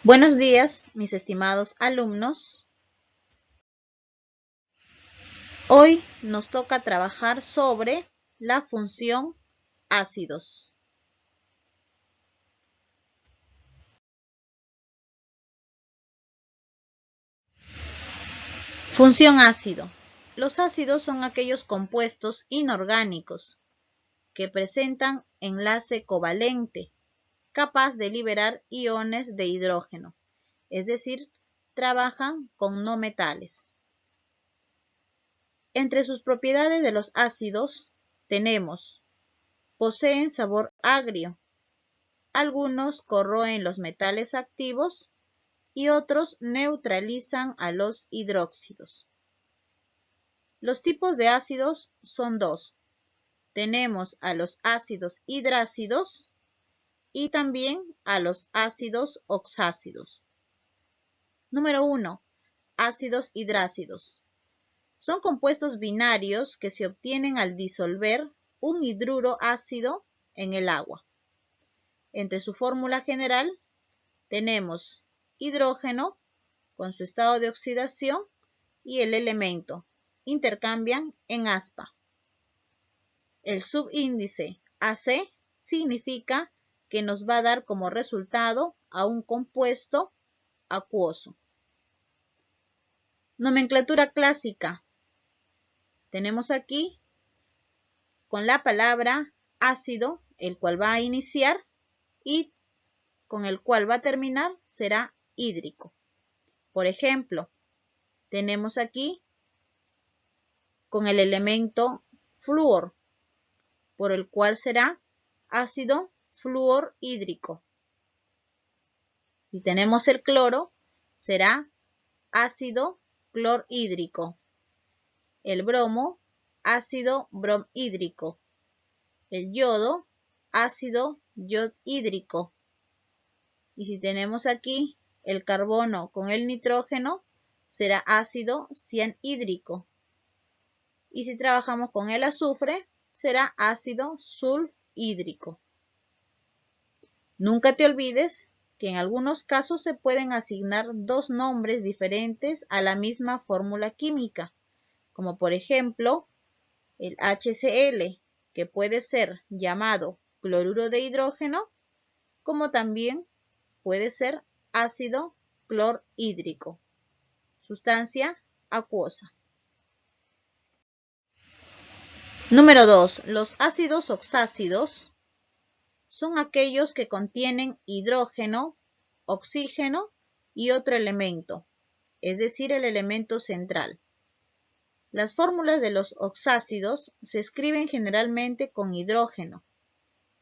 Buenos días, mis estimados alumnos. Hoy nos toca trabajar sobre la función ácidos. Función ácido. Los ácidos son aquellos compuestos inorgánicos que presentan enlace covalente, capaz de liberar iones de hidrógeno, es decir, trabajan con no metales. Entre sus propiedades de los ácidos tenemos: poseen sabor agrio, algunos corroen los metales activos y otros neutralizan a los hidróxidos. Los tipos de ácidos son dos. Tenemos a los ácidos hidrácidos y también a los ácidos oxácidos. Número 1. Ácidos hidrácidos. Son compuestos binarios que se obtienen al disolver un hidruro ácido en el agua. Entre su fórmula general tenemos hidrógeno con su estado de oxidación y el elemento. Intercambian en aspa. El subíndice AC significa que nos va a dar como resultado a un compuesto acuoso. Nomenclatura clásica. Tenemos aquí con la palabra ácido, el cual va a iniciar, y con el cual va a terminar será hídrico. Por ejemplo, tenemos aquí con el elemento flúor, por el cual será ácido fluorhídrico. Si tenemos el cloro, será ácido clorhídrico. El bromo, ácido bromhídrico. El yodo, ácido yodhídrico. Y si tenemos aquí el carbono con el nitrógeno, será ácido cianhídrico. Y si trabajamos con el azufre, será ácido sulfhídrico. Nunca te olvides que en algunos casos se pueden asignar dos nombres diferentes a la misma fórmula química, como por ejemplo el HCl, que puede ser llamado cloruro de hidrógeno, como también puede ser ácido clorhídrico, sustancia acuosa. Número 2. Los ácidos oxácidos son aquellos que contienen hidrógeno, oxígeno y otro elemento, es decir, el elemento central. Las fórmulas de los oxácidos se escriben generalmente con hidrógeno,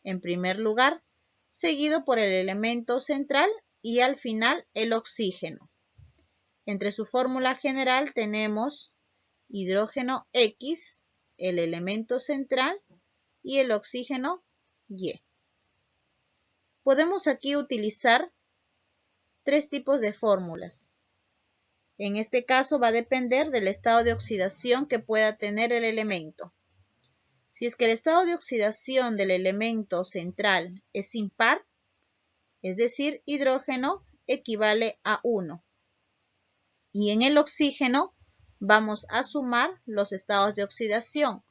en primer lugar, seguido por el elemento central y al final el oxígeno. Entre su fórmula general tenemos hidrógeno X, el elemento central, y el oxígeno Y. Podemos aquí utilizar tres tipos de fórmulas. En este caso va a depender del estado de oxidación que pueda tener el elemento. Si es que el estado de oxidación del elemento central es impar, es decir, hidrógeno equivale a 1. Y en el oxígeno vamos a sumar los estados de oxidación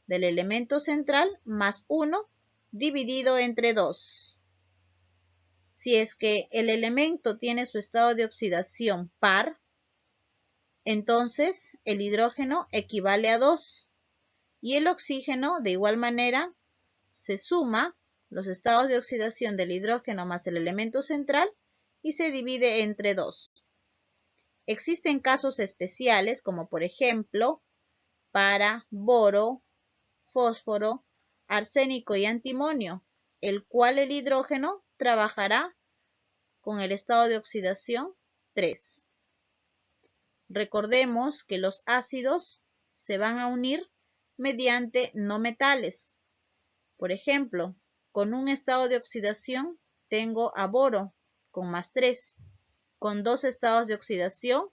del elemento central más 1 dividido entre 2. Si es que el elemento tiene su estado de oxidación par, entonces el hidrógeno equivale a 2 y el oxígeno de igual manera se suma los estados de oxidación del hidrógeno más el elemento central y se divide entre 2. Existen casos especiales como por ejemplo para boro, fósforo, arsénico y antimonio, el cual el hidrógeno trabajará con el estado de oxidación 3. Recordemos que los ácidos se van a unir mediante no metales. Por ejemplo, con un estado de oxidación tengo a boro con más 3, con dos estados de oxidación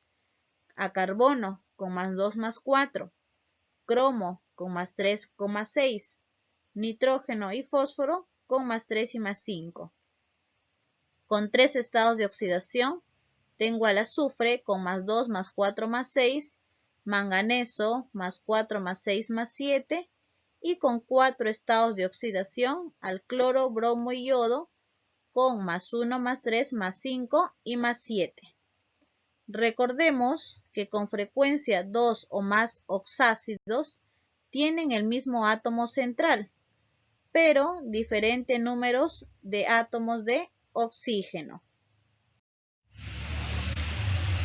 a carbono con más 2 más 4, cromo con más 3 con más 6, nitrógeno y fósforo con más 3 y más 5. con 3 estados de oxidación, tengo al azufre con más 2 más 4 más 6, manganeso más 4 más 6 más 7, y con 4 estados de oxidación al cloro, bromo y yodo con más 1 más 3 más 5 y más 7. Recordemos que con frecuencia 2 o más oxácidos tienen el mismo átomo central, pero diferentes números de átomos de oxígeno.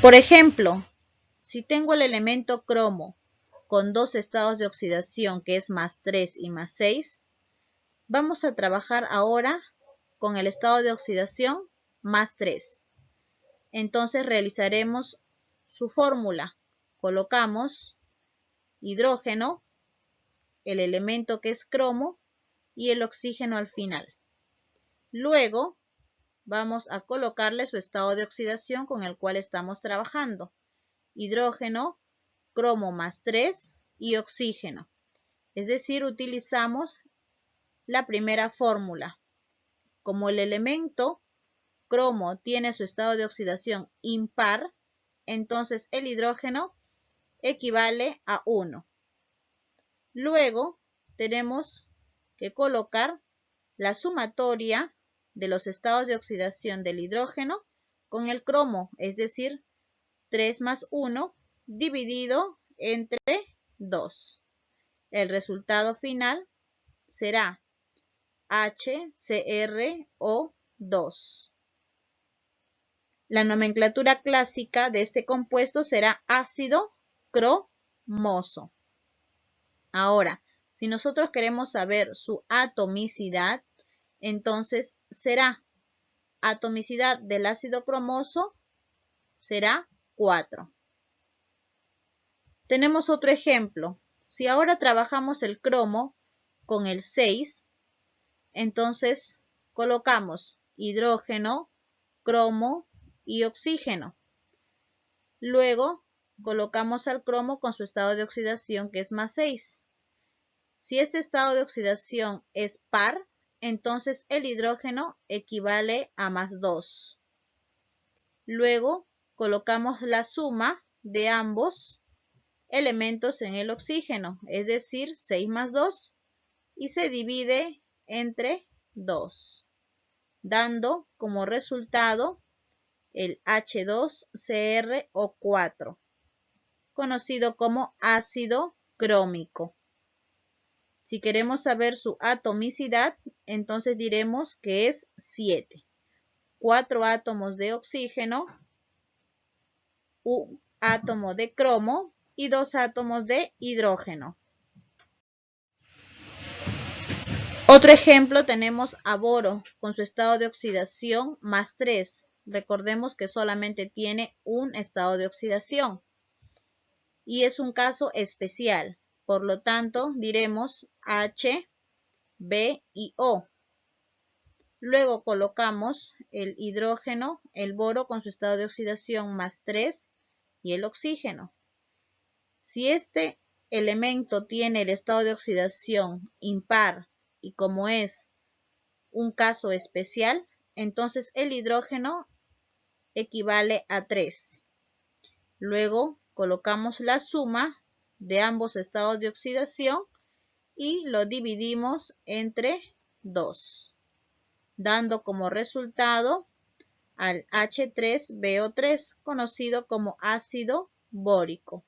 Por ejemplo, si tengo el elemento cromo con 2 estados de oxidación, que es más 3 y más 6, vamos a trabajar ahora con el estado de oxidación más 3. Entonces realizaremos su fórmula. Colocamos hidrógeno, el elemento que es cromo y el oxígeno al final. Luego vamos a colocarle su estado de oxidación con el cual estamos trabajando. Hidrógeno, cromo más 3 y oxígeno. Es decir, utilizamos la primera fórmula. Como el elemento cromo tiene su estado de oxidación impar, entonces el hidrógeno equivale a 1. Luego tenemos que colocar la sumatoria de los estados de oxidación del hidrógeno con el cromo, es decir, 3 más 1 dividido entre 2. El resultado final será HCrO2. La nomenclatura clásica de este compuesto será ácido cromoso. Ahora, si nosotros queremos saber su atomicidad, entonces será atomicidad del ácido cromoso será 4. Tenemos otro ejemplo. Si ahora trabajamos el cromo con el 6, entonces colocamos hidrógeno, cromo y oxígeno. Luego colocamos al cromo con su estado de oxidación, que es más 6. Si este estado de oxidación es par, entonces el hidrógeno equivale a más 2. Luego colocamos la suma de ambos elementos en el oxígeno, es decir, 6 más 2, y se divide entre 2, dando como resultado el H2CrO4, conocido como ácido crómico. Si queremos saber su atomicidad, entonces diremos que es 7. 4 átomos de oxígeno, un átomo de cromo y 2 átomos de hidrógeno. Otro ejemplo tenemos a boro con su estado de oxidación más 3. Recordemos que solamente tiene un estado de oxidación y es un caso especial. Por lo tanto, diremos H, B y O. Luego colocamos el hidrógeno, el boro con su estado de oxidación más 3 y el oxígeno. Si este elemento tiene el estado de oxidación impar y como es un caso especial, entonces el hidrógeno equivale a 3. Luego colocamos la suma de ambos estados de oxidación y lo dividimos entre 2, dando como resultado al H3BO3, conocido como ácido bórico.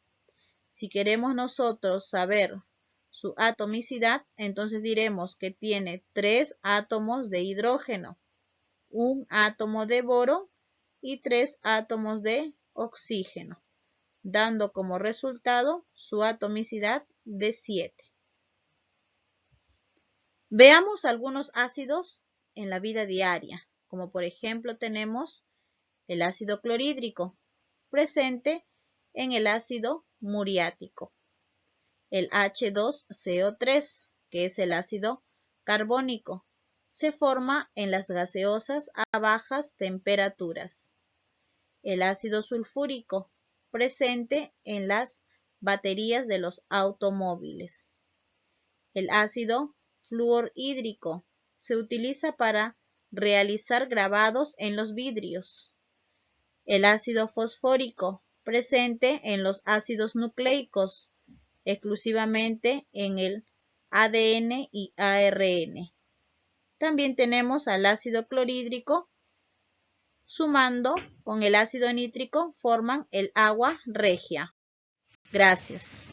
Si queremos nosotros saber su atomicidad, entonces diremos que tiene 3 átomos de hidrógeno, un átomo de boro y 3 átomos de oxígeno, dando como resultado su atomicidad de 7. Veamos algunos ácidos en la vida diaria, como por ejemplo tenemos el ácido clorhídrico, presente en el ácido muriático. El H2CO3, que es el ácido carbónico, se forma en las gaseosas a bajas temperaturas. El ácido sulfúrico, presente en las baterías de los automóviles. El ácido fluorhídrico se utiliza para realizar grabados en los vidrios. El ácido fosfórico, presente en los ácidos nucleicos, exclusivamente en el ADN y ARN. También tenemos al ácido clorhídrico, sumando con el ácido nítrico forman el agua regia. Gracias.